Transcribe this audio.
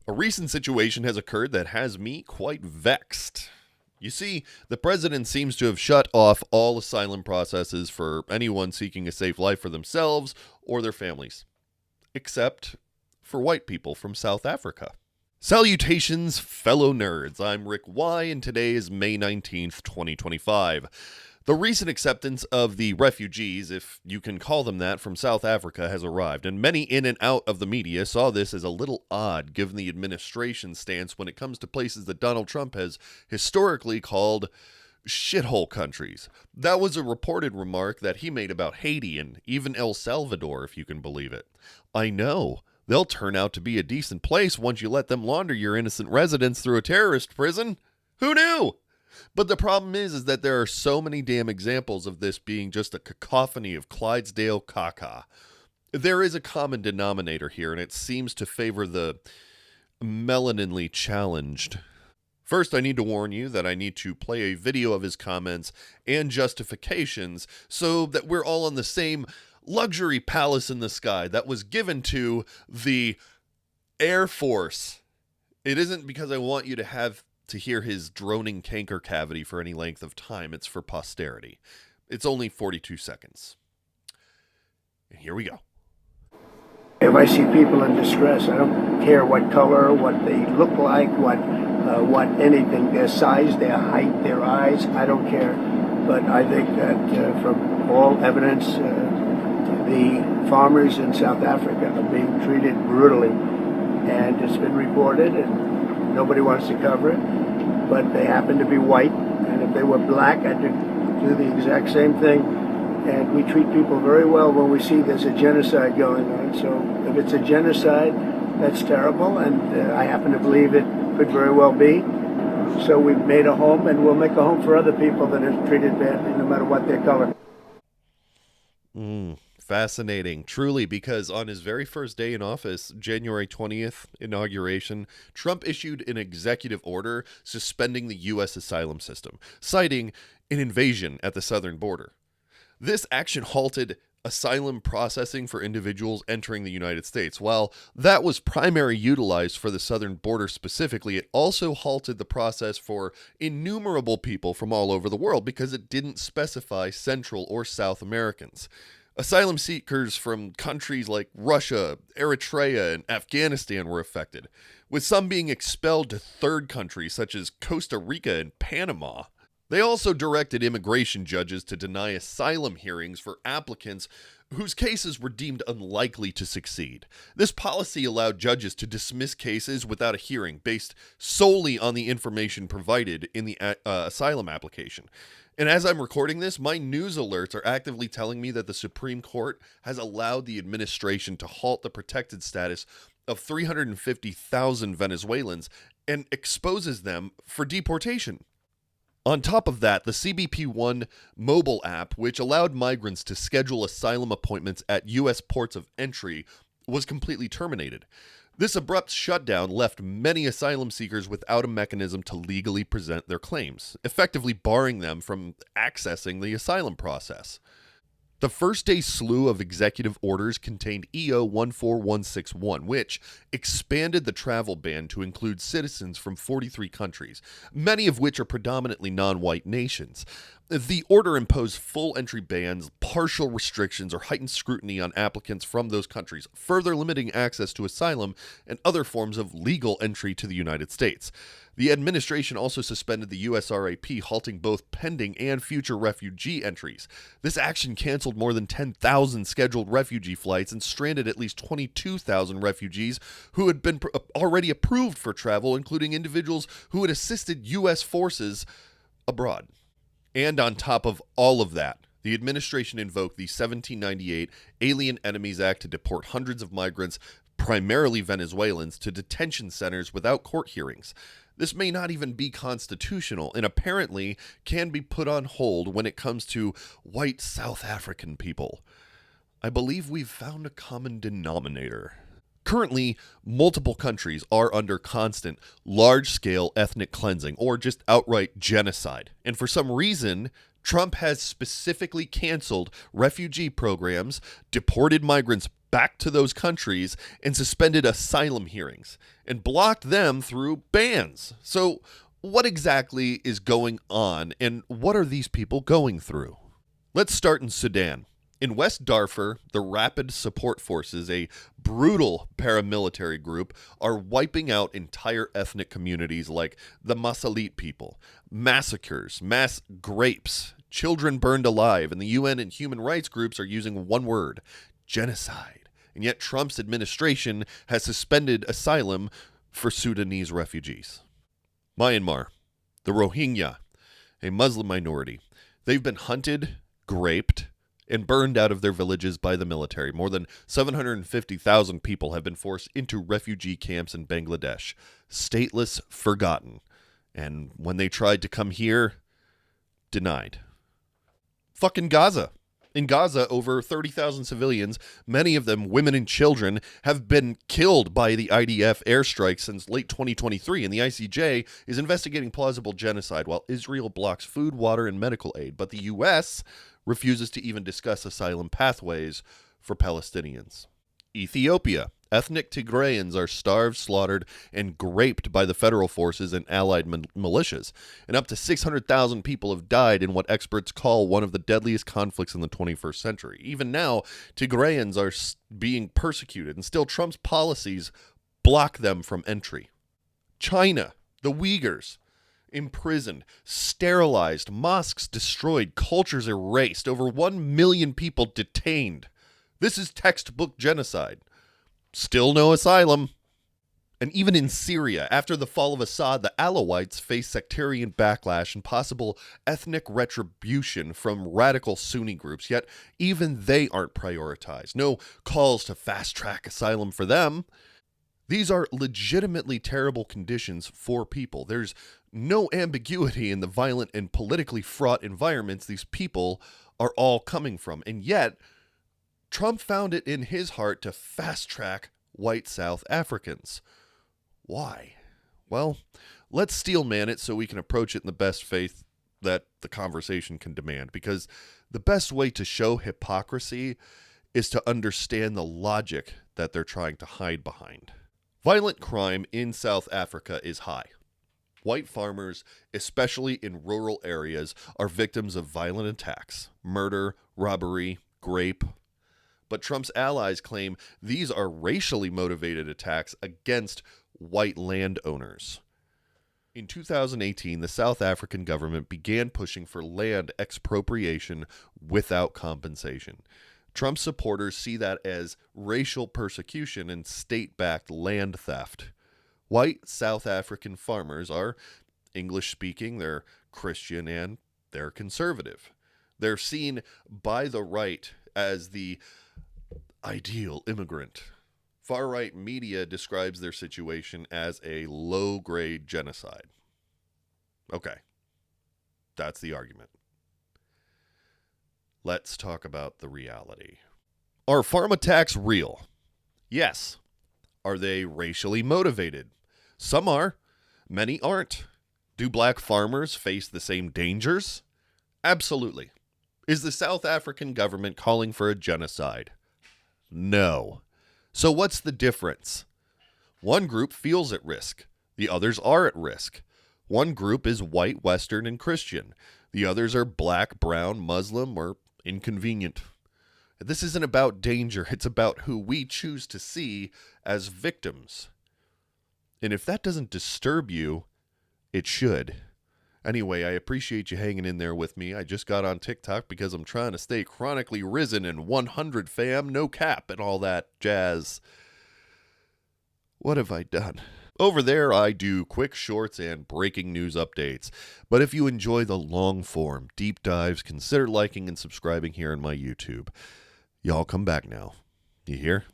A recent situation has occurred that has me quite vexed. You see, the president seems to have shut off all asylum processes for anyone seeking a safe life for themselves or their families, except for white people from South Africa. Salutations, fellow nerds. I'm Rick Y, and today is May 19th, 2025. The recent acceptance of the refugees, if you can call them that, from South Africa has arrived, and many in and out of the media saw this as a little odd given the administration's stance when it comes to places that Donald Trump has historically called shithole countries. That was a reported remark that he made about Haiti and even El Salvador, if you can believe it. I know. They'll turn out to be a decent place once you let them launder your innocent residents through a terrorist prison. Who knew? But the problem is that there are so many damn examples of this being just a cacophony of Clydesdale caca. There is a common denominator here, and it seems to favor the melaninly challenged. First, I need to warn you that I need to play a video of his comments and justifications so that we're all on the same luxury palace in the sky that was given to the Air Force. It isn't because I want you to hear his droning canker cavity for any length of time. It's for posterity. It's only 42 seconds. And here we go. If I see people in distress, I don't care what color, what they look like, what anything, their size, their height, their eyes, I don't care. But I think that from all evidence, the farmers in South Africa are being treated brutally. And it's been reported, and nobody wants to cover it. But they happen to be white, and if they were black, I'd do the exact same thing. And we treat people very well when we see there's a genocide going on. So if it's a genocide, that's terrible, and I happen to believe it could very well be. So we've made a home, and we'll make a home for other people that are treated badly, no matter what their color. Fascinating, truly, because on his very first day in office, January 20th inauguration, Trump issued an executive order suspending the U.S. asylum system, citing an invasion at the southern border. This action halted asylum processing for individuals entering the United States. While that was primarily utilized for the southern border specifically, it also halted the process for innumerable people from all over the world because it didn't specify Central or South Americans. Asylum seekers from countries like Russia, Eritrea, and Afghanistan were affected, with some being expelled to third countries such as Costa Rica and Panama. They also directed immigration judges to deny asylum hearings for applicants whose cases were deemed unlikely to succeed. This policy allowed judges to dismiss cases without a hearing based solely on the information provided in the asylum application. And as I'm recording this, my news alerts are actively telling me that the Supreme Court has allowed the administration to halt the protected status of 350,000 Venezuelans and exposes them for deportation. On top of that, the CBP-1 mobile app, which allowed migrants to schedule asylum appointments at U.S. ports of entry, was completely terminated. This abrupt shutdown left many asylum seekers without a mechanism to legally present their claims, effectively barring them from accessing the asylum process. The first day slew of executive orders contained EO 14161, which expanded the travel ban to include citizens from 43 countries, many of which are predominantly non-white nations. The order imposed full entry bans, partial restrictions, or heightened scrutiny on applicants from those countries, further limiting access to asylum and other forms of legal entry to the United States. The administration also suspended the USRAP, halting both pending and future refugee entries. This action canceled more than 10,000 scheduled refugee flights and stranded at least 22,000 refugees who had been already approved for travel, including individuals who had assisted U.S. forces abroad. And on top of all of that, the administration invoked the 1798 Alien Enemies Act to deport hundreds of migrants, primarily Venezuelans, to detention centers without court hearings. This may not even be constitutional and apparently can be put on hold when it comes to white South African people. I believe we've found a common denominator. Currently, multiple countries are under constant, large-scale ethnic cleansing or just outright genocide. And for some reason, Trump has specifically canceled refugee programs, deported migrants back to those countries and suspended asylum hearings and blocked them through bans. So, what exactly is going on, and what are these people going through? Let's start in Sudan. In West Darfur, the Rapid Support Forces, a brutal paramilitary group, are wiping out entire ethnic communities like the Masalit people. Massacres, mass grapes, children burned alive, and the UN and human rights groups are using one word: genocide. And yet Trump's administration has suspended asylum for Sudanese refugees. Myanmar, the Rohingya, a Muslim minority. They've been hunted, raped, and burned out of their villages by the military. More than 750,000 people have been forced into refugee camps in Bangladesh, stateless, forgotten. And when they tried to come here, denied. Fucking Gaza. In Gaza, over 30,000 civilians, many of them women and children, have been killed by the IDF airstrikes since late 2023, and the ICJ is investigating plausible genocide while Israel blocks food, water, and medical aid. But the U.S. refuses to even discuss asylum pathways for Palestinians. Ethiopia. Ethnic Tigrayans are starved, slaughtered, and raped by the federal forces and allied militias. And up to 600,000 people have died in what experts call one of the deadliest conflicts in the 21st century. Even now, Tigrayans are being persecuted, and still Trump's policies block them from entry. China. The Uyghurs. Imprisoned, sterilized, mosques destroyed, cultures erased, over 1 million people detained. This is textbook genocide. Still no asylum. And even in Syria, after the fall of Assad, the Alawites face sectarian backlash and possible ethnic retribution from radical Sunni groups, yet even they aren't prioritized. No calls to fast-track asylum for them. These are legitimately terrible conditions for people. There's no ambiguity in the violent and politically fraught environments these people are all coming from. And yet, Trump found it in his heart to fast-track white South Africans. Why? Well, let's steelman it so we can approach it in the best faith that the conversation can demand. Because the best way to show hypocrisy is to understand the logic that they're trying to hide behind. Violent crime in South Africa is high. White farmers, especially in rural areas, are victims of violent attacks, murder, robbery, rape. But Trump's allies claim these are racially motivated attacks against white landowners. In 2018, the South African government began pushing for land expropriation without compensation. Trump supporters see that as racial persecution and state-backed land theft. White South African farmers are English-speaking, they're Christian, and they're conservative. They're seen by the right as the ideal immigrant. Far-right media describes their situation as a low-grade genocide. Okay, that's the argument. Let's talk about the reality. Are farm attacks real? Yes. Are they racially motivated? Some are. Many aren't. Do black farmers face the same dangers? Absolutely. Is the South African government calling for a genocide? No. So what's the difference? One group feels at risk. The others are at risk. One group is white, Western, and Christian. The others are black, brown, Muslim, or inconvenient. This isn't about danger. It's about who we choose to see as victims. And if that doesn't disturb you, it should. Anyway, I appreciate you hanging in there with me. I just got on TikTok because I'm trying to stay chronically risen and 100 fam, no cap, and all that jazz. What have I done? Over there, I do quick shorts and breaking news updates. But if you enjoy the long form, deep dives, consider liking and subscribing here on my YouTube. Y'all come back now. You hear?